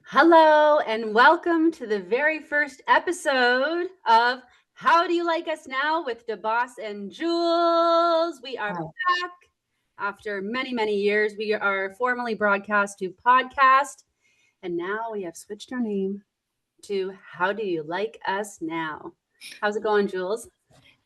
Hello, and welcome to the very first episode of How Do You Like Us Now with Bos and Jules. We are back after many, many years. We are formally broadcast to podcast, and now we have switched our name to How Do You Like Us Now? How's it going, Jules?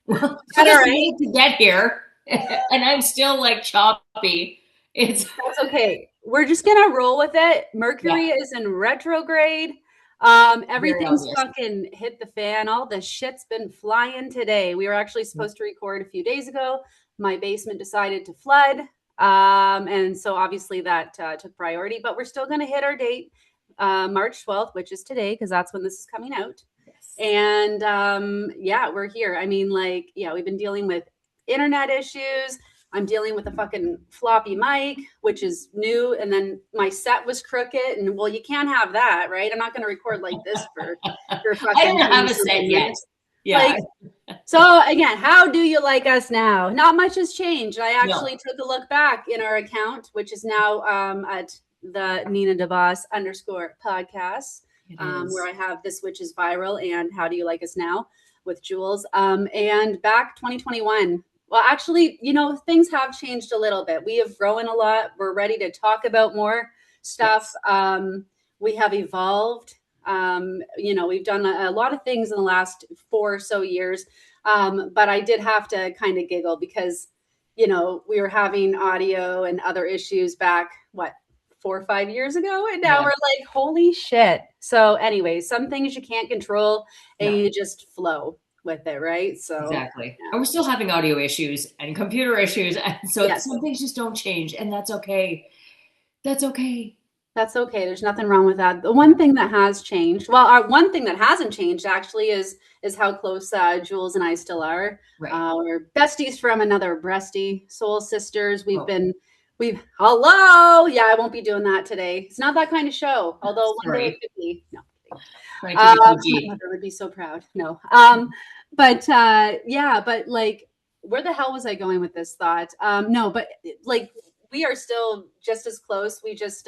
Well, it took us a minute to get here, and I'm still like choppy. That's okay. We're just gonna roll with it. Mercury is in retrograde. Everything's fucking hit the fan. All the shit's been flying today. We were actually supposed to record a few days ago. My basement decided to flood. And so obviously that took priority, but we're still gonna hit our date, March 12th, which is today, because that's when this is coming out. And yeah, we're here. I mean, like, yeah, we've been dealing with internet issues. I'm dealing with a fucking floppy mic, which is new. And then my set was crooked. And well, you can't have that, right? I'm not going to record like this for fucking. I don't have a set yet. Yeah. Like, so again, how do you like us now? Not much has changed. I actually took a look back in our account, which is now at the Nina DeBoss _podcast, where I have This Witch is Viral and How Do You Like Us Now with Jules. And back 2021. Well, actually, you know, things have changed a little bit. We have grown a lot. We're ready to talk about more stuff. We have evolved. You know, we've done a lot of things in the last 4 or so years. But I did have to kind of giggle because, you know, we were having audio and other issues back, 4 or 5 years ago. And now we're like, holy shit. So anyway, some things you can't control and you just flow with it, right? So exactly. And we're still having audio issues and computer issues. And so some things just don't change. And that's okay. That's okay. That's okay. There's nothing wrong with that. The one thing that has changed, well, one thing that hasn't changed actually is how close Jules and I still are. We're besties from another breasty, soul sisters. Hello. Yeah, I won't be doing that today. It's not that kind of show. Although one day it could be. No. My mother would be so proud. No. But like, where the hell was I going with this thought? No, but like, we are still just as close. We just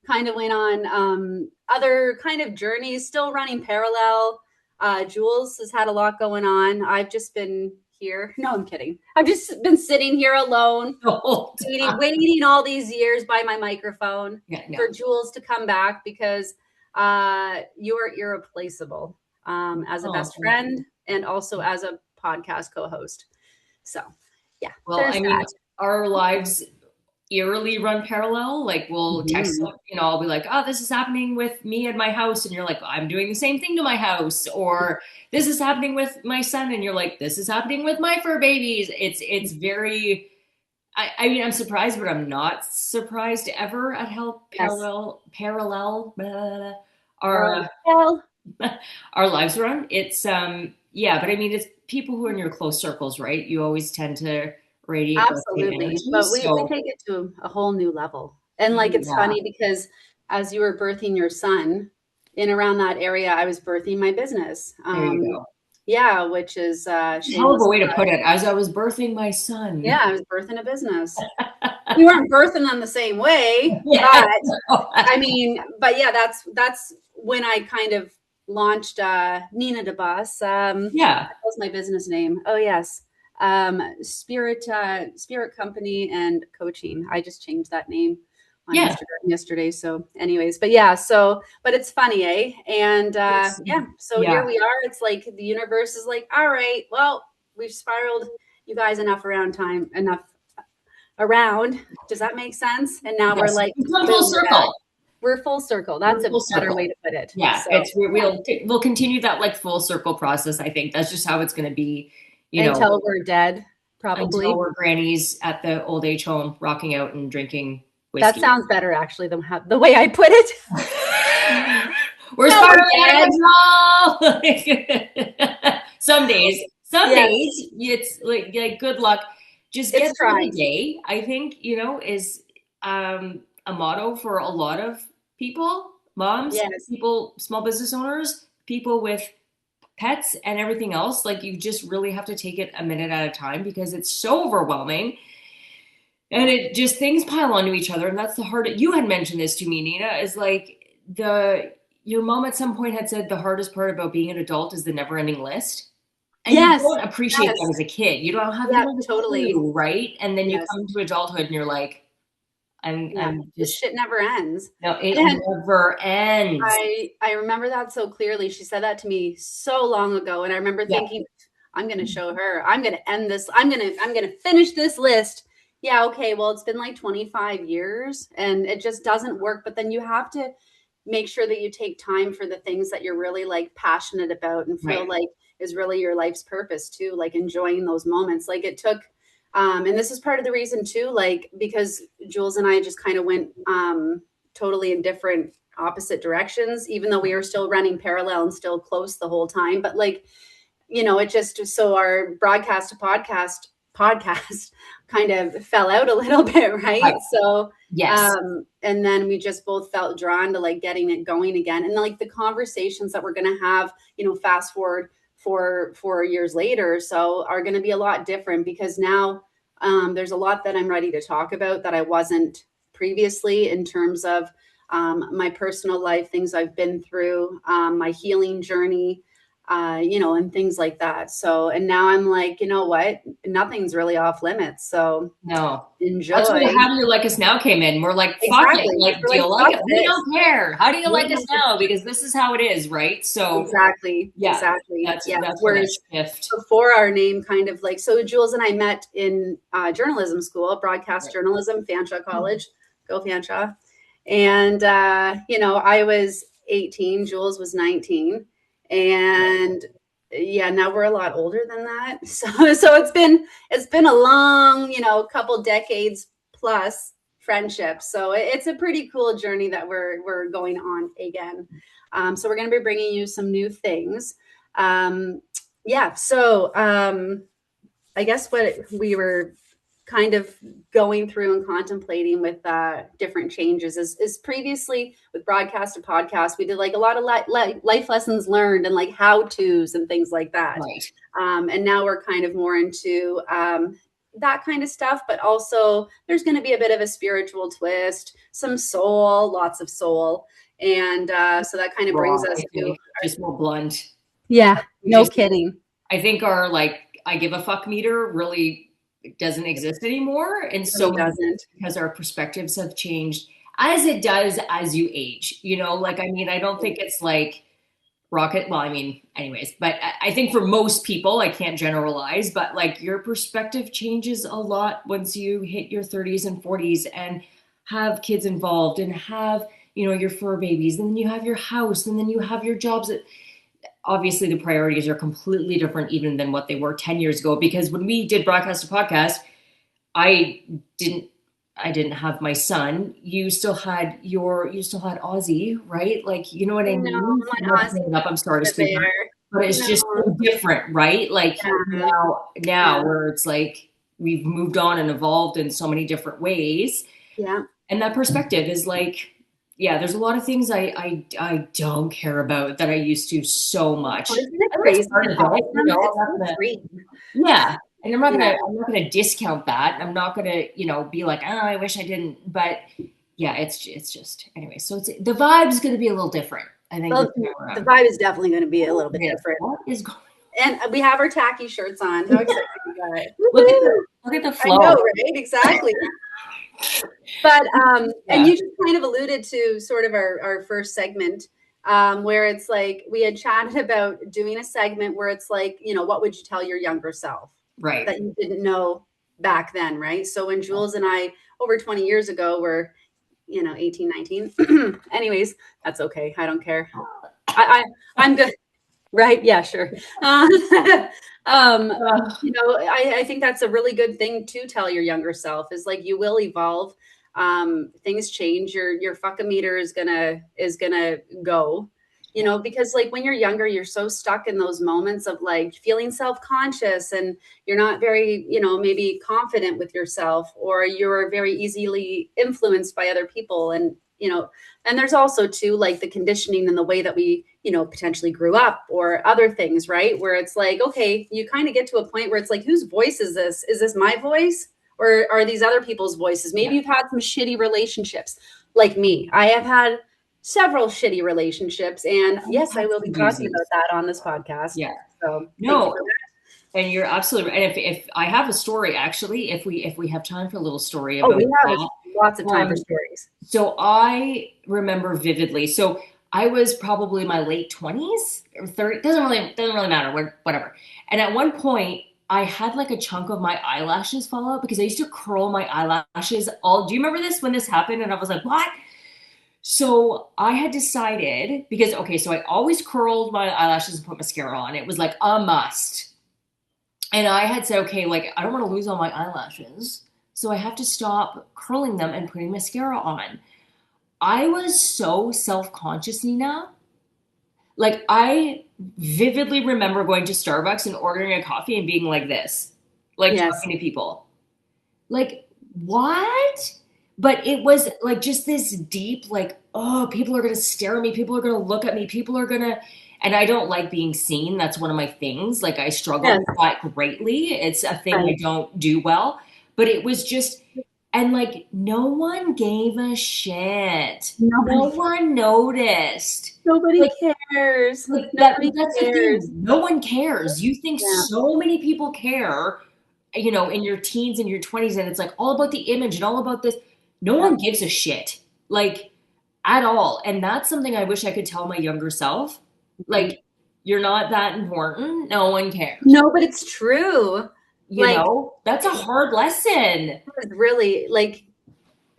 kind of went on other kind of journeys, still running parallel. Jules has had a lot going on. I've just been here. No, I'm kidding. I've just been sitting here alone, waiting all these years by my microphone for Jules to come back because you are irreplaceable as a best friend and also as a podcast co-host. So, yeah. Well, I mean, our lives eerily run parallel. Like we'll text, you know, I'll be like, oh, this is happening with me at my house. And you're like, I'm doing the same thing to my house. Or this is happening with my son. And you're like, this is happening with my fur babies. It's very, I mean, I'm surprised, but I'm not surprised ever at how parallel our lives run. It's, yeah, but I mean, it's people who are in your close circles, right? You always tend to radiate. Absolutely. But we take it to a whole new level. And like, it's funny because as you were birthing your son in around that area, I was birthing my business. There you go. Yeah, which is hell of a way to put it. As I was birthing my son. Yeah, I was birthing a business. We weren't birthing them the same way, but I mean, but yeah, that's when I kind of launched Nina DeBoss. That was my business name. Oh yes. Spirit company and coaching. I just changed that name on Instagram yesterday. So anyways, but it's funny, eh? And here we are. It's like the universe is like, all right, well, we've spiraled you guys enough around. Does that make sense? And now we're like full circle. We're full circle. That's a better way to put it. Yeah, so, we'll continue that like full circle process. I think that's just how it's going to be. Until we're dead, probably. Until we're grannies at the old age home, rocking out and drinking whiskey. That sounds better, actually, than the way I put it. We're spiraling. Some days, it's like good luck. Just get through the day. I think is a motto for a lot of people, moms, people, small business owners, people with pets and everything else. Like, you just really have to take it a minute at a time because it's so overwhelming and it just, things pile onto each other. And that's the hard, you had mentioned this to me, Nina, is like your mom at some point had said the hardest part about being an adult is the never-ending list. And yes, you don't appreciate that as a kid. You don't have totally clue, right? And then you come to adulthood and you're like, I'm just, this shit never ends. No, it never ends. I remember that so clearly. She said that to me so long ago. And I remember thinking, I'm going to show her, I'm going to end this. I'm going to finish this list. Yeah. Okay. Well, it's been like 25 years and it just doesn't work. But then you have to make sure that you take time for the things that you're really like passionate about and feel like is really your life's purpose too. Like enjoying those moments. Like it took, and this is part of the reason too, like, because Jules and I just kind of went, totally in different opposite directions, even though we were still running parallel and still close the whole time. But like, you know, it just, so our broadcast to podcast kind of fell out a little bit. Right. So, and then we just both felt drawn to like getting it going again. And like the conversations that we're going to have, you know, fast forward 4 years later, so are going to be a lot different because now there's a lot that I'm ready to talk about that I wasn't previously in terms of my personal life, things I've been through, my healing journey, you know, and things like that. So, and now I'm like, you know what? Nothing's really off limits. So enjoy. That's where the How Do You Like Us Now came in. We're like, fuck it. Like, do you like it? We don't care. How do you like us now? Because this is how it is, right? So exactly. That's whereas before our name kind of like, so Jules and I met in journalism school, broadcast journalism, Fanshawe College. Go Fanshawe. And, you know, I was 18, Jules was 19. And now we're a lot older than that. So it's been a long, you know, couple decades plus friendship. So it's a pretty cool journey that we're going on again. So we're going to be bringing you some new things. So I guess what we were kind of going through and contemplating with different changes is previously with broadcast to podcast, we did like a lot of life lessons learned and like how-tos and things like that. Right. And now we're kind of more into that kind of stuff, but also there's going to be a bit of a spiritual twist, some soul, lots of soul. And so that kind of brings us to just more blunt. Yeah, no kidding. I think our like I give a fuck meter really doesn't exist anymore, and so doesn't, because our perspectives have changed as it does as you age. You know, like I mean, I don't think it's like rocket. Well, I mean, anyways, but I think for most people, I can't generalize, but like your perspective changes a lot once you hit your 30s and 40s and have kids involved and have, you know, your fur babies, and then you have your house, and then you have your jobs. Obviously the priorities are completely different even than what they were 10 years ago, because when we did broadcast to podcast, I didn't have my son. You still had Ozzy, right? Like, you know what I mean? I'm sorry to speak, but it's just so different, right? Like now where it's like we've moved on and evolved in so many different ways. Yeah. And that perspective is like, yeah, there's a lot of things I don't care about that I used to so much. Yeah. And I'm not gonna discount that. I'm not gonna, you know, be like, oh, I wish I didn't. But yeah, it's just anyway. So the vibe's gonna be a little different. I think the vibe is definitely going to be a little bit different. What is going on? And we have our tacky shirts on. How excited you guys. Look at the flow. I know, right? Exactly. But and you just kind of alluded to sort of our first segment where it's like we had chatted about doing a segment where it's like, you know, what would you tell your younger self, right, that you didn't know back then, right? So when Jules and I over 20 years ago were, you know, 18, 19. Anyways, that's okay. I don't care. I'm good. Right. Yeah, sure. You know, I think that's a really good thing to tell your younger self is like, you will evolve. Things change. Your fuck-a-meter is gonna go, you know, because like when you're younger, you're so stuck in those moments of like feeling self-conscious and you're not very, you know, maybe confident with yourself, or you're very easily influenced by other people. And, you know, and there's also too, like the conditioning and the way that we, you know, potentially grew up or other things, right? Where it's like, okay, you kind of get to a point where it's like, whose voice is this? Is this my voice? Or are these other people's voices? Maybe you've had some shitty relationships like me. I have had several shitty relationships. And yes, I will be talking about that on this podcast. Yeah. So no, and you're absolutely right. And if I have a story, actually, if we have time for a little story about we have lots of time for stories. So I remember vividly. So I was probably in my late 20s or 30. Doesn't really matter. Whatever. And at one point, I had like a chunk of my eyelashes fall out because I used to curl my eyelashes all. Do you remember this when this happened? And I was like, what? So I had decided because, so I always curled my eyelashes and put mascara on. It was like a must. And I had said, okay, like I don't want to lose all my eyelashes. So I have to stop curling them and putting mascara on. I was so self-conscious, Nina. Like I vividly remember going to Starbucks and ordering a coffee and being like this, like talking to people. Like, what? But it was like just this deep, like, oh, people are going to stare at me. People are going to look at me. People are going to, and I don't like being seen. That's one of my things. Like I struggle with that greatly. It's a thing I don't do well, but it was just, and like, no one gave a shit. No one noticed. Nobody cares. Like that's the thing. No one cares. You think so many people care, you know, in your teens and your 20s, and it's like all about the image and all about this. No one gives a shit, like at all. And that's something I wish I could tell my younger self. Like, you're not that important. No one cares. No, but it's true. You know, that's a hard lesson. Really, like,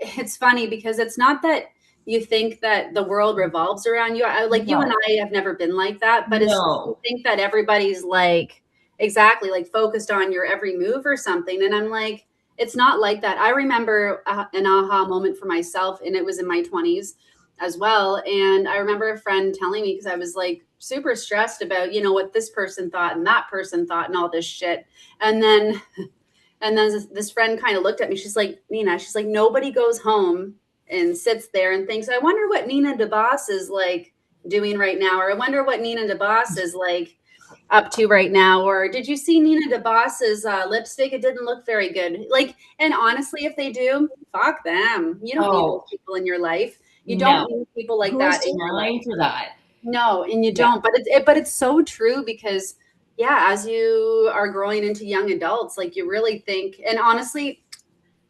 it's funny because it's not that you think that the world revolves around you. Like you and I have never been like that, but it's you think that everybody's like exactly like focused on your every move or something. And I'm like, it's not like that. I remember an aha moment for myself, and it was in my 20s as well. And I remember a friend telling me, because I was like super stressed about, you know, what this person thought and that person thought and all this shit. And then this friend kind of looked at me. She's like, Nina, she's like, nobody goes home and sits there and thinks, I wonder what Nina DeBoss is like doing right now. Or I wonder what Nina DeBoss is like up to right now. Or did you see Nina DeBoss's lipstick? It didn't look very good. Like, and honestly, if they do, fuck them. You don't need those people in your life. You don't need people like that in your life. For that. No, and you don't. But it's so true because as you are growing into young adults, like you really think, and honestly,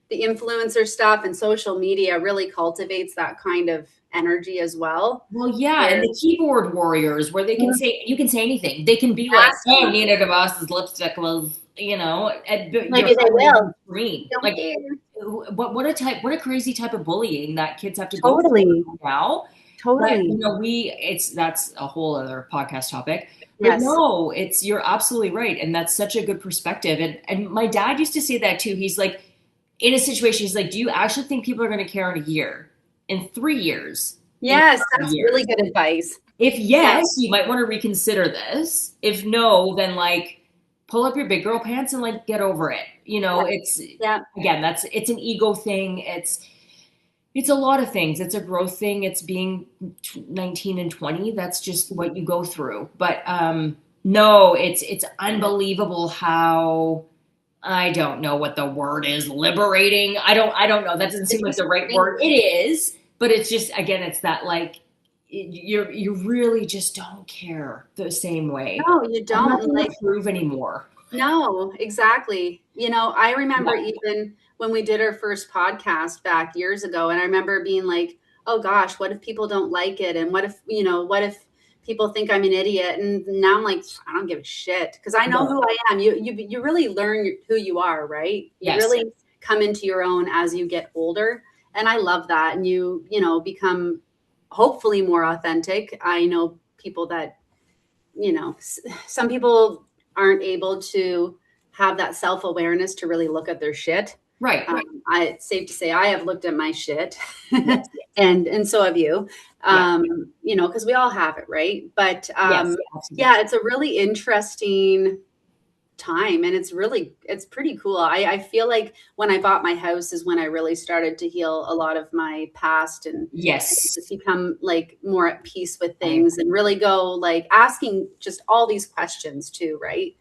the influencer stuff and social media really cultivates that kind of energy as well. Well, and the keyboard warriors, where they can say, you can say anything. They can be like, oh, Nina DeVos's lipstick was, you know, maybe they will. Green. Like, what a crazy type of bullying that kids have to go through now. Totally. But, you know, that's a whole other podcast topic. But no, you're absolutely right. And that's such a good perspective. And my dad used to say that too. He's like, in a situation, he's like, do you actually think people are going to care in a year? In 3 years? Yes, that's really good advice. If yes, you might want to reconsider this. If no, then like pull up your big girl pants and like get over it. You know, it's again, it's an ego thing. It's a lot of things. It's a growth thing. It's being 19 and 20. That's just what you go through. But no, it's unbelievable how, I don't know what the word is, liberating. I don't know. That doesn't seem like the right word. It is, but it's just, again, it's that like, you really just don't care the same way. No, you don't. I'm not like prove anymore. No, exactly. You know, I remember even when we did our first podcast back years ago, and I remember being like, oh gosh, what if people don't like it? And what if people think I'm an idiot? And now I'm like, I don't give a shit because I know who I am. You really learn who you are, right? You really come into your own as you get older. And I love that. And you become hopefully more authentic. I know people that, you know, some people aren't able to have that self-awareness to really look at their shit. Right. It's safe to say I have looked at my shit and so have you, you know, because we all have it. Right. But it's a really interesting time, and it's pretty cool. I feel like when I bought my house is when I really started to heal a lot of my past and just become like more at peace with things and really go like asking just all these questions too. Right.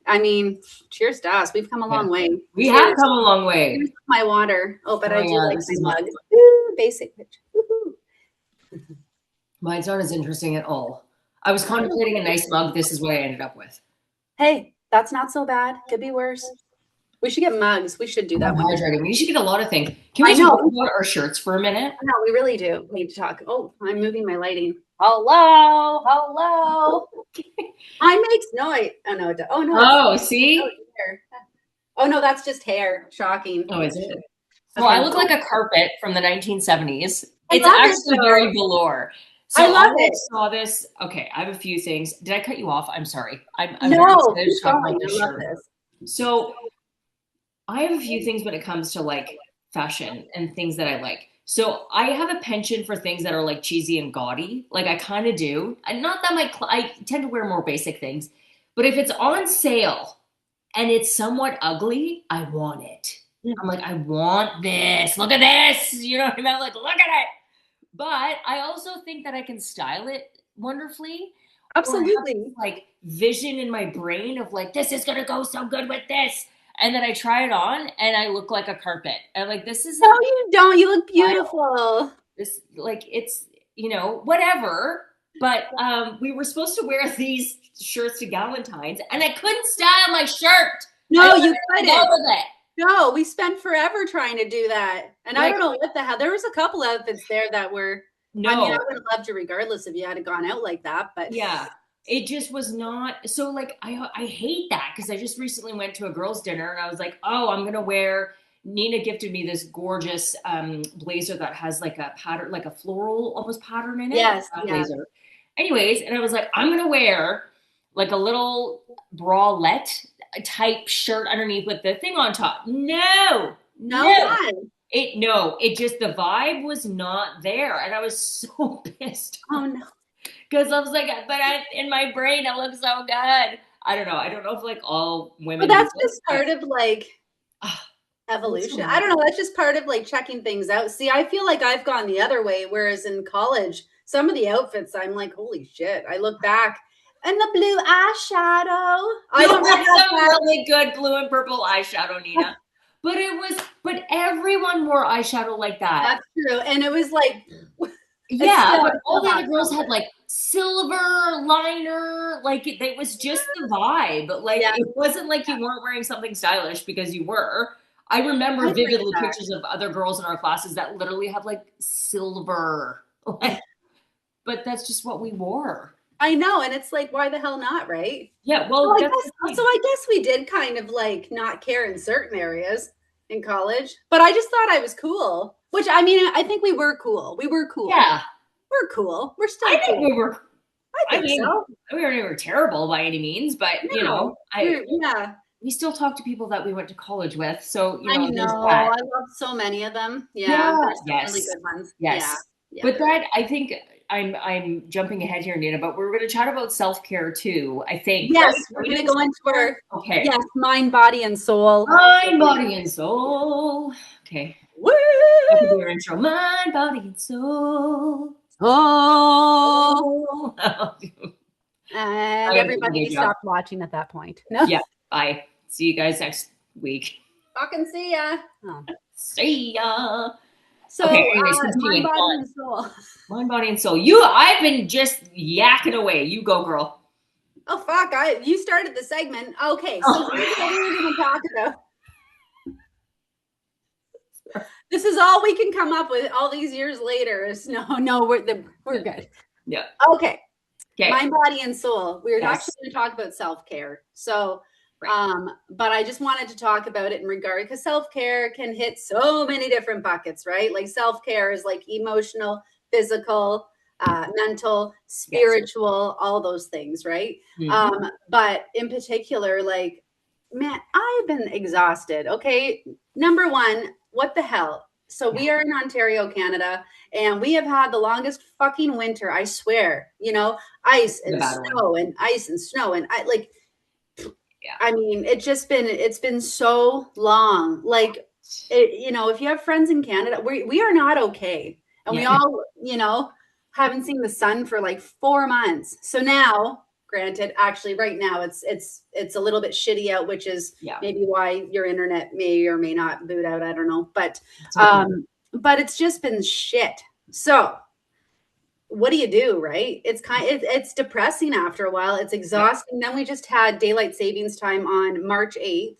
I mean, cheers to us. We've come a long way. We have come a long way. Here's my water. Oh, but I do like my mug. Ooh, basic bitch. Woo-hoo. Mine's not as interesting at all. I was contemplating a nice mug. This is what I ended up with. Hey, that's not so bad. Could be worse. We should get mugs. We should do that one. We should get a lot of things. Can we talk about our shirts for a minute? No, we really do. We need to talk. Oh, I'm moving my lighting. Hello. Mine makes noise. Oh no, it does. Oh no. Oh, see? Oh no, that's just hair. Shocking. Oh, is it? Well, I look like a carpet from the 1970s. It's actually very velour. So I love it. Saw this. Okay, I have a few things. Did I cut you off? I'm sorry. I'm no, keep going. I love this. So I have a few things when it comes to like fashion and things that I like. So I have a penchant for things that are like cheesy and gaudy. Like I kind of do. And not that I tend to wear more basic things, but if it's on sale and it's somewhat ugly, I want it. I'm like, I want this. Look at this. You know what I mean? Like, look at it. But I also think that I can style it wonderfully. Absolutely. Like vision in my brain of like, this is going to go so good with this. And then I try it on and I look like a carpet. And like, this is. No, you don't. You look beautiful. This, like, it's, you know, whatever. But we were supposed to wear these shirts to Galentine's and I couldn't style my shirt. No, you couldn't. With it. No, we spent forever trying to do that. And like, I don't know what the hell. There was a couple outfits there that were, I mean, I would have loved you regardless if you had gone out like that, but. Yeah, it just was not. So like, I hate that because I just recently went to a girls' dinner and I was like, oh, I'm going to wear, Nina gifted me this gorgeous blazer that has like a pattern, like a floral almost pattern in it. Yes. Blazer. Anyways, and I was like, I'm going to wear like a little bralette type shirt underneath with the thing on top. No. It just, the vibe was not there. And I was so pissed. Oh no. Because I was like, in my brain, it looks so good. I don't know. I don't know if like all women. But that's just part of like evolution. I don't know. That's just part of like checking things out. See, I feel like I've gone the other way. Whereas in college, some of the outfits, I'm like, holy shit. I look back. And the blue eyeshadow. I don't have some really good blue and purple eyeshadow, Nina. But everyone wore eyeshadow like that. That's true. And it was like, yeah, but all the other girls had like silver liner. Like it was just the vibe. Like it wasn't like you weren't wearing something stylish because you were. I remember vividly pictures of other girls in our classes that literally have like silver. But that's just what we wore. I know, and it's like, why the hell not, right? Yeah, well, I guess we did kind of like not care in certain areas in college, but I just thought I was cool. Which I mean, I think we were cool. Yeah, we're cool. We're still. I think cool. we were. I mean, so. We were terrible by any means, but you know, we still talk to people that we went to college with. So you know, I know. I love so many of them. Yeah, yes, really good ones. Yes, yeah. But that I think. I'm jumping ahead here, Nina, but we're going to chat about self-care too, I think. Yes, we're going to go into our mind, body, and soul. Mind, body, and soul. Okay. Woo! That could be your intro. Mind, body, and soul. Oh. And everybody stopped watching at that point. No? Yeah. Bye. See you guys next week. Fucking see ya. Oh. See ya. So, anyways, mind, body, and soul. Mind, body, and soul. I've been just yakking away. You go, girl. Oh, fuck. You started the segment. Okay, so here's what we're going to talk about. This is all we can come up with all these years later is we're good. Yeah. Okay. Mind, body, and soul. We're actually going to talk about self-care. So, but I just wanted to talk about it in regard because self-care can hit so many different buckets, right? Like self-care is like emotional, physical, mental, spiritual, all those things, right? Mm-hmm. But in particular, like, man, I've been exhausted. Okay. Number one, what the hell? So we are in Ontario, Canada, and we have had the longest fucking winter, I swear, ice and snow and ice and snow. And I mean, it's been so long. Like, if you have friends in Canada, we are not okay. And we all, haven't seen the sun for like 4 months. So now, granted, actually right now it's a little bit shitty out, which is maybe why your internet may or may not boot out. I don't know. But but it's just been shit. So what do you do, right? It's depressing after a while. It's exhausting. Then we just had daylight savings time on March 8th.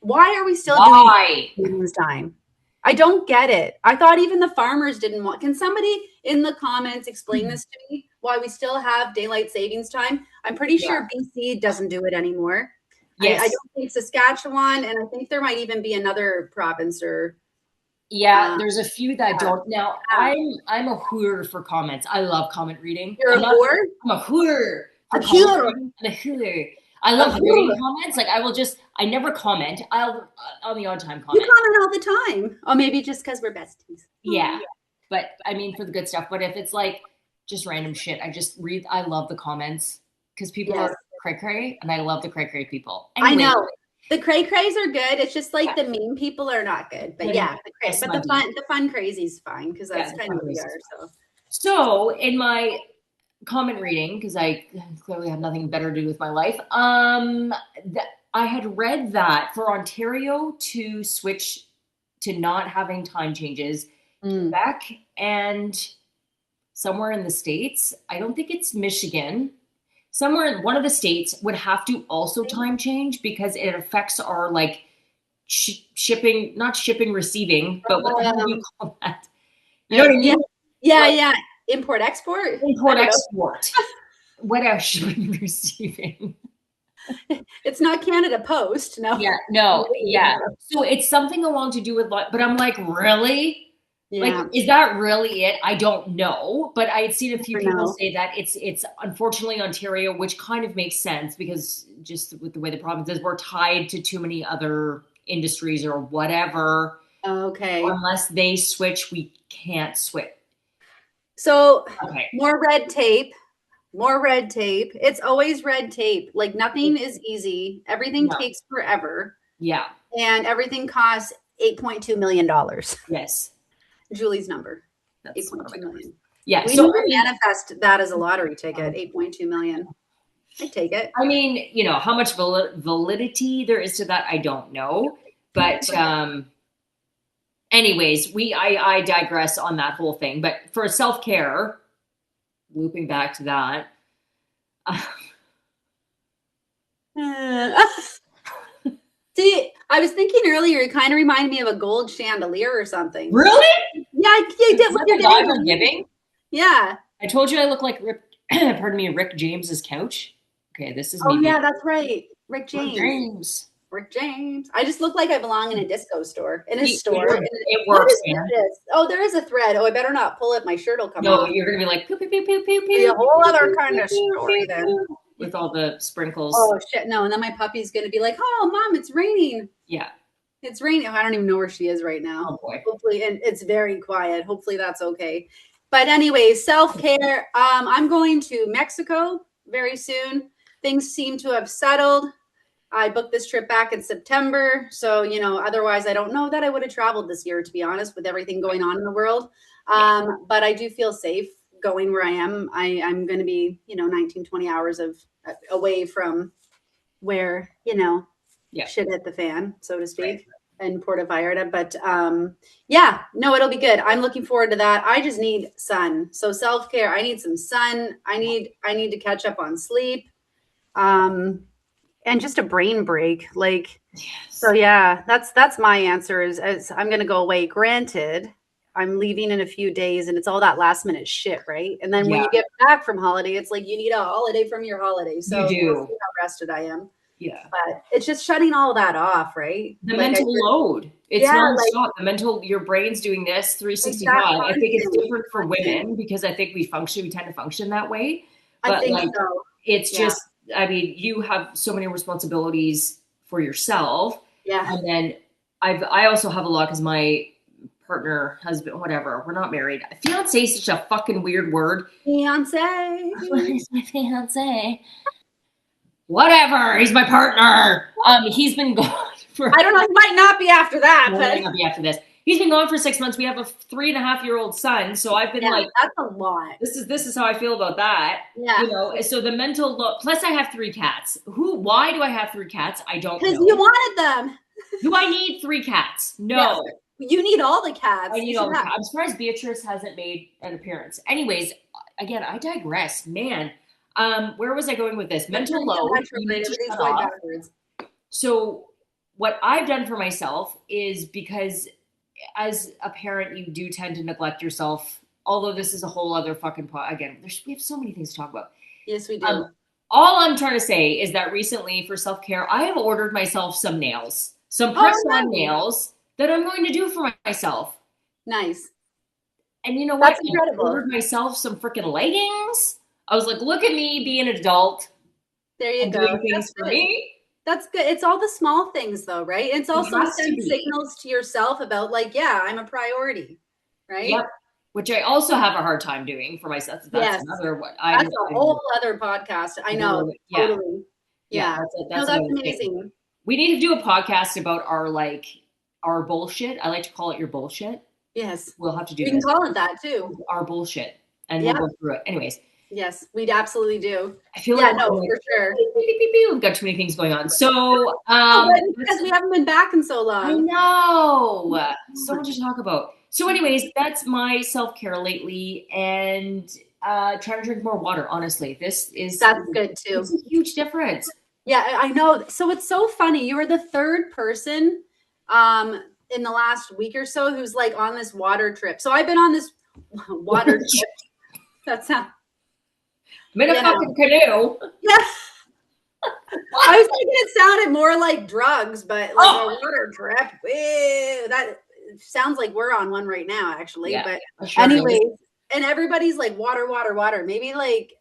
Why are we still doing savings time? I don't get it. I thought even the farmers didn't want. Can somebody in the comments explain this to me? Why we still have daylight savings time? I'm pretty sure BC doesn't do it anymore. Yes. I don't think Saskatchewan, and I think there might even be another province or. Yeah, there's a few that don't. Now, I'm a hooer for comments. I love comment reading. You're a hooer? I'm a hooer. I'm a hooer. I love reading comments. Like I never comment. I'll on the odd time comment. You comment all the time. Oh, maybe just because we're besties. Yeah. But I mean, for the good stuff. But if it's like just random shit, I just read. I love the comments because people are cray-cray, and I love the cray-cray people. Anyway, I know. The cray-crays are good. It's just like the mean people are not good. But the fun crazy's fine because that's kind of what we are. So in my comment reading, because I clearly have nothing better to do with my life, I had read that for Ontario to switch to not having time changes, Quebec and somewhere in the States, I don't think it's Michigan, somewhere in one of the states would have to also time change because it affects our like shipping, not shipping, receiving, but what the hell do you call that? You know what I mean? Yeah. Import, export? Import, export. What else shipping, receiving? It's not Canada Post, no. Yeah, no, yeah. So it's something along to do with, but I'm like, really? Yeah. Like, is that really it? I don't know, but I had seen a few people say that it's unfortunately Ontario, which kind of makes sense because just with the way the province is, we're tied to too many other industries or whatever. Okay. Unless they switch, we can't switch. So more red tape. It's always red tape. Like nothing is easy. Everything takes forever. Yeah. And everything costs $8.2 million. Yes. Julie's number. 8.2 million. Yeah. We need to manifest that as a lottery ticket, 8.2 million. I take it. I mean, you know, how much validity there is to that, I don't know. But anyways, I digress on that whole thing. But for self-care, looping back to that. See, I was thinking earlier, it kind of reminded me of a gold chandelier or something. Really? Yeah, you did what you're doing. I'm giving? Yeah. I told you I look like Rick James's couch. Okay, this is me. Oh, yeah, that's right. Rick James. I just look like I belong in a disco store. In a store. It works, man. Oh, there is a thread. Oh, I better not pull it. My shirt will come off. No, you're going to be like, pew, pew, pew, pew, pew, pew. A whole other kind of story then. With all the sprinkles. Oh, shit. No, and then my puppy's going to be like, oh, Mom, it's raining. Yeah. It's raining. I don't even know where she is right now. Oh, boy. Hopefully, and it's very quiet. Hopefully that's okay. But anyway, self-care. I'm going to Mexico very soon. Things seem to have settled. I booked this trip back in September. So, you know, otherwise I don't know that I would have traveled this year, to be honest, with everything going on in the world. But I do feel safe going where I am. I'm going to be, 19, 20 hours away from where, shit hit the fan, so to speak, in Puerto Vallarta. But it'll be good. I'm looking forward to that. I just need sun. So self-care, I need some sun. I need to catch up on sleep. And just a brain break. So yeah, that's my answer is I'm going to go away. Granted, I'm leaving in a few days and it's all that last minute shit. Right. And then when you get back from holiday, it's like, you need a holiday from your holiday. So you do. We'll see how rested I am. Yeah. But it's just shutting all that off. Right. The mental load. It's nonstop. Your brain's doing this 365. I think it's different for women because I think we tend to function that way. But I think so. It's just, I mean, you have so many responsibilities for yourself. Yeah. And then I also have a lot because my partner, husband, whatever, we're not married. Fiance is such a fucking weird word. Fiance. He's my fiance. Whatever. He's my partner. He's been gone for. I don't know. He might not be after that. No, might not be after this. He's been gone for 6 months. We have a 3.5-year-old son. So I've been like, that's a lot. This is how I feel about that. Yeah. So the mental load, plus I have 3 cats. Why do I have 3 cats? I don't know. Because you wanted them. Do I need 3 cats? No. You need all the cats. I need all the cats. I'm surprised Beatrice hasn't made an appearance. Anyways, again, I digress. Man, where was I going with this? Mental load. You need to shut off. So what I've done for myself is, because as a parent, you do tend to neglect yourself. Although this is a whole other fucking again, we have so many things to talk about. Yes, we do. All I'm trying to say is that recently, for self-care, I have ordered myself some nails, some press-on nails that I'm going to do for myself. Nice. And you know what? I ordered myself some freaking leggings. I was like, look at me being an adult. There you go. Doing things for me. That's good. It's all the small things, though, right? It's also sending signals to yourself about, like, yeah, I'm a priority, right? Yep. Which I also have a hard time doing for myself. That's another what I. That's a whole other podcast. I know. Yeah. Totally. Yeah. That's amazing. We need to do a podcast about our bullshit. I like to call it your bullshit. Yes. We'll have to do. You can call it that too. Our bullshit, and we'll go through it. Anyways. Yes, we'd absolutely do. I feel for sure. We've got too many things going on. So, because we haven't been back in so long. I know. So much to talk about. So anyways, that's my self-care lately, and trying to drink more water. Honestly, that's good too. It's a huge difference. Yeah, I know. So it's so funny. You were the third person in the last week or so who's like on this water trip. So I've been on this water trip. That's how. I'm in a fucking canoe. Yeah. I was thinking it sounded more like drugs, but like a water trip. Ew, that sounds like we're on one right now, actually. Yeah, but anyways, and everybody's like water, water, water. Maybe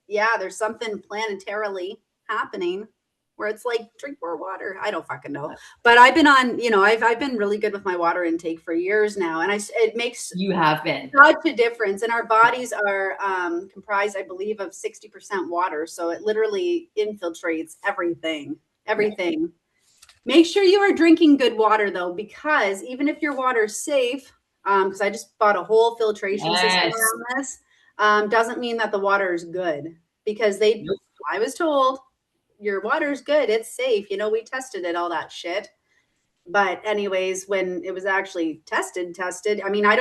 there's something planetarily happening where it's like, drink more water. I don't fucking know. But I've been on, I've been really good with my water intake for years now. And it makes such a difference. And our bodies are comprised, I believe, of 60% water. So it literally infiltrates everything. Make sure you are drinking good water, though, because even if your water is safe, because I just bought a whole filtration system around this, doesn't mean that the water is good. Because I was told, your water's good, it's safe. We tested it, all that shit. But anyways, when it was actually tested, I mean, I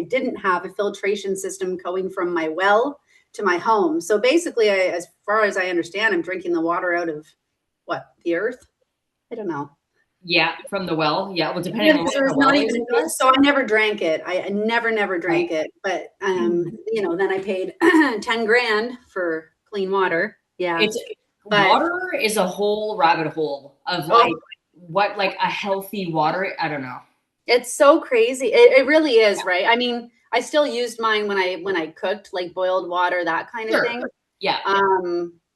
didn't have a filtration system going from my well to my home. So basically, as far as I understand, I'm drinking the water out of the earth? I don't know. Yeah, from the well. Yeah, well, depending on what not even good. So I never drank it. I never drank it. But then I paid 10 grand for clean water. Yeah. Water is a whole rabbit hole of what a healthy water. I don't know. It's so crazy. It really is, right? I mean, I still used mine when I cooked, like boiled water, that kind of thing. Yeah.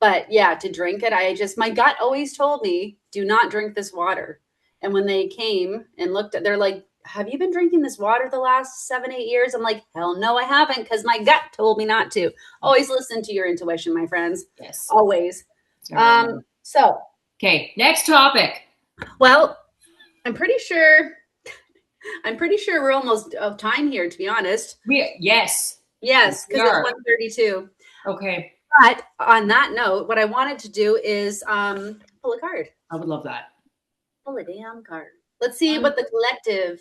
But yeah, to drink it, my gut always told me, do not drink this water. And when they came and looked at, they're like, have you been drinking this water the last 7-8 years? I'm like, hell no, I haven't, because my gut told me not to. Always listen to your intuition, my friends. Yes. Always. Okay, next topic. Well, I'm pretty sure we're almost out of time here, to be honest. Yes, because it's 1:32. Okay. But on that note, what I wanted to do is pull a card. I would love that. Pull a damn card. Let's see what the collective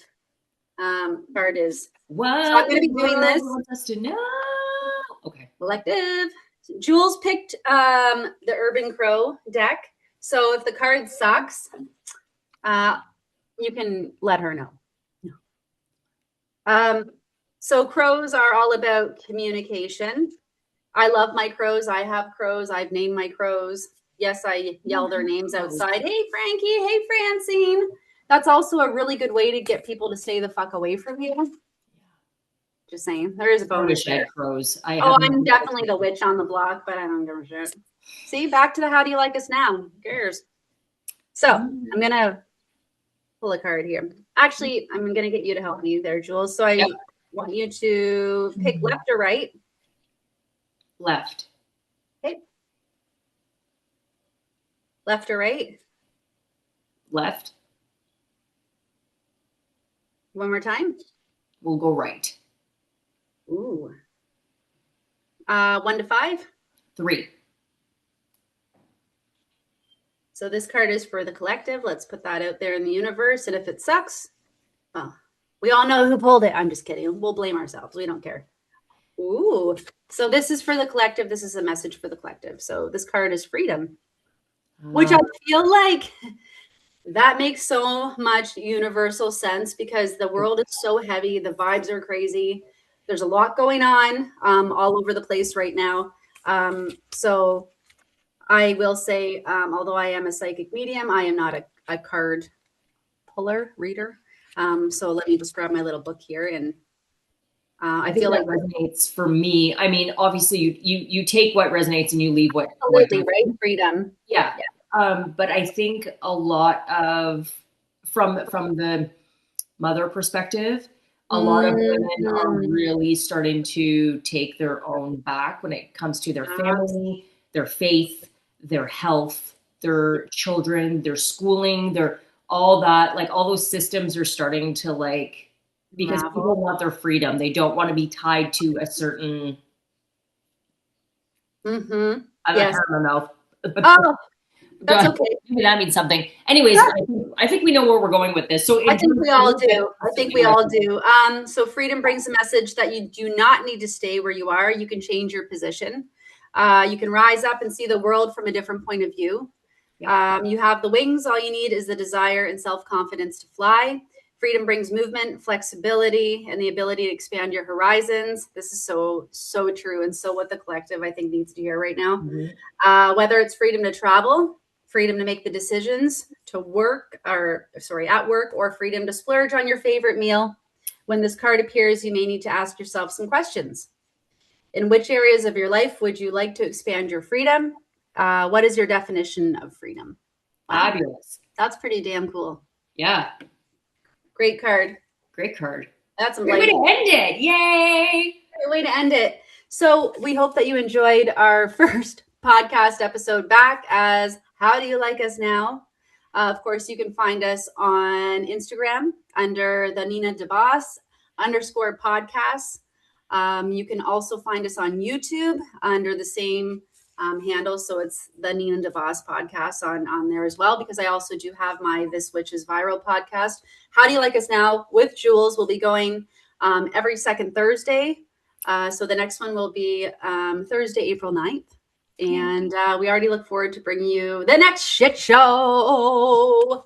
card is. What? So I'm going to be doing this. Wants us to know. Okay. Collective. Jules picked the Urban Crow deck. So if the card sucks, you can let her know. So crows are all about communication. I love my crows. I have crows. I've named my crows. Yes, I yell their names outside. Hey, Frankie. Hey, Francine. That's also a really good way to get people to stay the fuck away from you. Just saying. There is a bonus. Crows. I'm definitely the witch on the block, but I don't give a shit. See, back to the how do you like us now? Who cares? So I'm going to pull a card here. Actually, I'm going to get you to help me there, Jules. So I want you to pick left or right. Left. Okay. Left or right? Left. One more time. We'll go right. Ooh. 1 to 5? 3. So this card is for the collective. Let's put that out there in the universe. And if it sucks, well, We all know who pulled it. I'm just kidding. We'll blame ourselves. We don't care. Ooh. So this is for the collective. This is a message for the collective. So this card is freedom, which I feel like that makes so much universal sense because the world is so heavy. The vibes are crazy. There's a lot going on all over the place right now. So I will say, although I am a psychic medium, I am not a card puller reader. So let me just grab my little book here, and I feel like resonates for me. I mean, obviously, you take what resonates and you leave what absolutely right. Freedom. Yeah. But I think a lot of from the mother perspective, a lot of women are really starting to take their own back when it comes to their family, their faith, their health, their children, their schooling, their all that, like all those systems are starting to like, because people want their freedom. They don't want to be tied to a certain I don't know. Oh, that's okay. Maybe that means something. Anyways, I think we know where we're going with this. So I think we all do. I think we all do. So freedom brings a message that you do not need to stay where you are. You can change your position. You can rise up and see the world from a different point of view. You have the wings. All you need is the desire and self-confidence to fly. Freedom brings movement, flexibility, and the ability to expand your horizons. This is so true, and so what the collective, I think, needs to hear right now. Whether it's freedom to travel, freedom to make the decisions to work, at work, or freedom to splurge on your favorite meal. When this card appears, you may need to ask yourself some questions. In which areas of your life would you like to expand your freedom? What is your definition of freedom? Wow. Fabulous. That's pretty damn cool. Yeah. Great card. Great card. That's a great way to end it. Yay. Great way to end it. So we hope that you enjoyed our first podcast episode back as How Do You Like Us Now? Of course, you can find us on Instagram under the Nina DeBoss _podcasts. You can also find us on YouTube under the same handle. So it's the Nina DeBoss podcast on there as well, because I also do have my This Witch is Viral podcast. How Do You Like Us Now with Jules will be going every second Thursday. So the next one will be Thursday, April 9th. And we already look forward to bringing you the next shit show.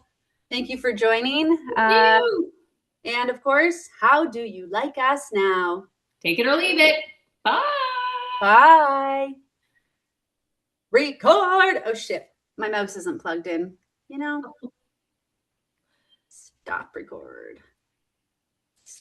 Thank you for joining. And of course, how do you like us now? Take it or leave it. Bye. Bye. Record. Oh, shit. My mouse isn't plugged in. Stop record.